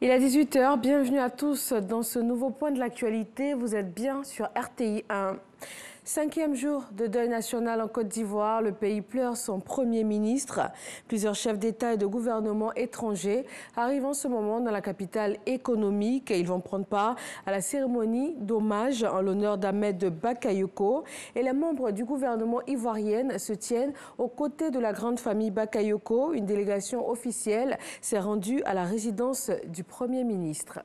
Il est 18 h, bienvenue à tous dans ce nouveau point de l'actualité. Vous êtes bien sur RTI 1. 5e jour de deuil national en Côte d'Ivoire. Le pays pleure son Premier ministre. Plusieurs chefs d'État et de gouvernement étrangers arrivent en ce moment dans la capitale économique. Ils vont prendre part à la cérémonie d'hommage en l'honneur d'Ahmed Bakayoko. Et les membres du gouvernement ivoirien se tiennent aux côtés de la grande famille Bakayoko. Une délégation officielle s'est rendue à la résidence du Premier ministre.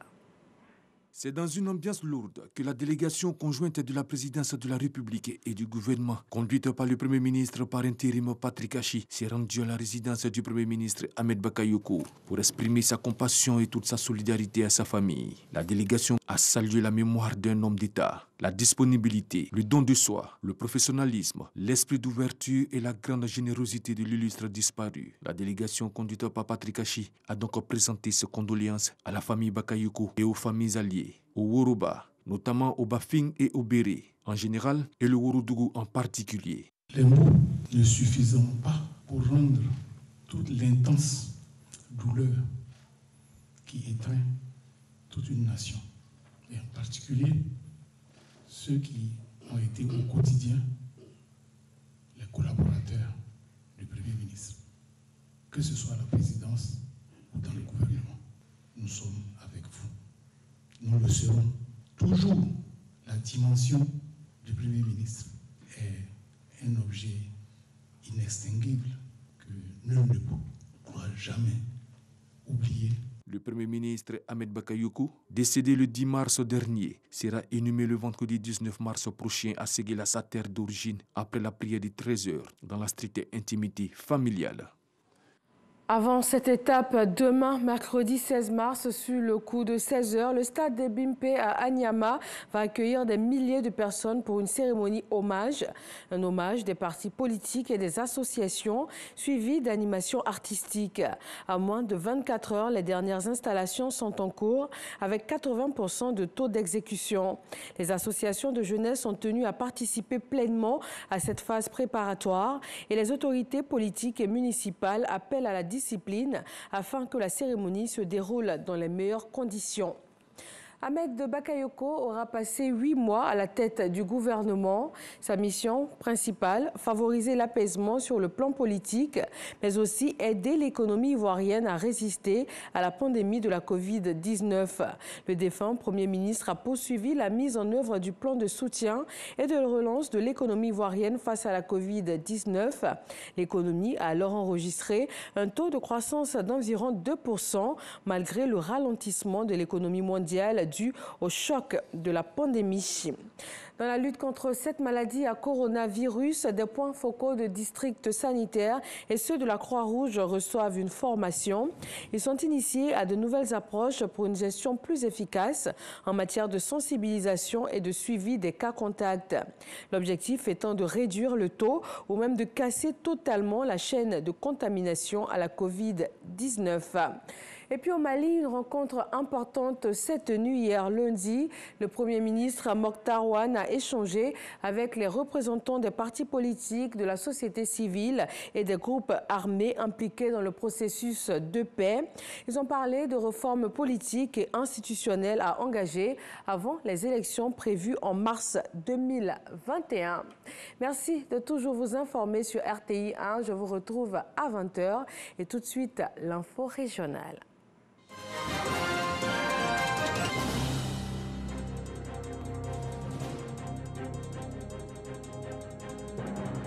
C'est dans une ambiance lourde que la délégation conjointe de la présidence de la République et du gouvernement, conduite par le Premier ministre par intérim Patrick Achi, s'est rendue à la résidence du Premier ministre Ahmed Bakayoko pour exprimer sa compassion et toute sa solidarité à sa famille. La délégation a salué la mémoire d'un homme d'État, la disponibilité, le don de soi, le professionnalisme, l'esprit d'ouverture et la grande générosité de l'illustre disparu. La délégation conduite par Patrick Achi a donc présenté ses condoléances à la famille Bakayoko et aux familles alliées, au Woroba, notamment au Bafing et au Béré en général et le Worodougou en particulier. Les mots ne suffisant pas pour rendre toute l'intense douleur qui étreint toute une nation, et en particulier ceux qui ont été au quotidien les collaborateurs du Premier ministre, que ce soit à la présidence ou dans le gouvernement. Nous sommes avec vous. Nous le serons toujours. La dimension du Premier ministre est un objet inextinguible que nul ne pourra jamais oublier. Le Premier ministre Ahmed Bakayoko, décédé le 10 mars dernier, sera inhumé le vendredi 19 mars prochain à Séguéla, sa terre d'origine, après la prière de 13 h dans la stricte intimité familiale. Avant cette étape, demain, mercredi 16 mars, sur le coup de 16 h, le stade de Bimpe à Anyama va accueillir des milliers de personnes pour une cérémonie hommage. Un hommage des partis politiques et des associations, suivi d'animations artistiques. À moins de 24 heures, les dernières installations sont en cours, avec 80% de taux d'exécution. Les associations de jeunesse sont tenues à participer pleinement à cette phase préparatoire et les autorités politiques et municipales appellent à la discipline afin que la cérémonie se déroule dans les meilleures conditions. Ahmed Bakayoko aura passé 8 mois à la tête du gouvernement. Sa mission principale, favoriser l'apaisement sur le plan politique, mais aussi aider l'économie ivoirienne à résister à la pandémie de la Covid-19. Le défunt Premier ministre a poursuivi la mise en œuvre du plan de soutien et de relance de l'économie ivoirienne face à la Covid-19. L'économie a alors enregistré un taux de croissance d'environ 2%, malgré le ralentissement de l'économie mondiale dû au choc de la pandémie. Dans la lutte contre cette maladie à coronavirus, des points focaux de districts sanitaires et ceux de la Croix-Rouge reçoivent une formation. Ils sont initiés à de nouvelles approches pour une gestion plus efficace en matière de sensibilisation et de suivi des cas contacts. L'objectif étant de réduire le taux ou même de casser totalement la chaîne de contamination à la Covid-19. Et puis au Mali, une rencontre importante s'est tenue hier lundi. Le Premier ministre Mokhtar Ouane a échangé avec les représentants des partis politiques, de la société civile et des groupes armés impliqués dans le processus de paix. Ils ont parlé de réformes politiques et institutionnelles à engager avant les élections prévues en mars 2021. Merci de toujours vous informer sur RTI 1. Je vous retrouve à 20 h et tout de suite l'info régionale.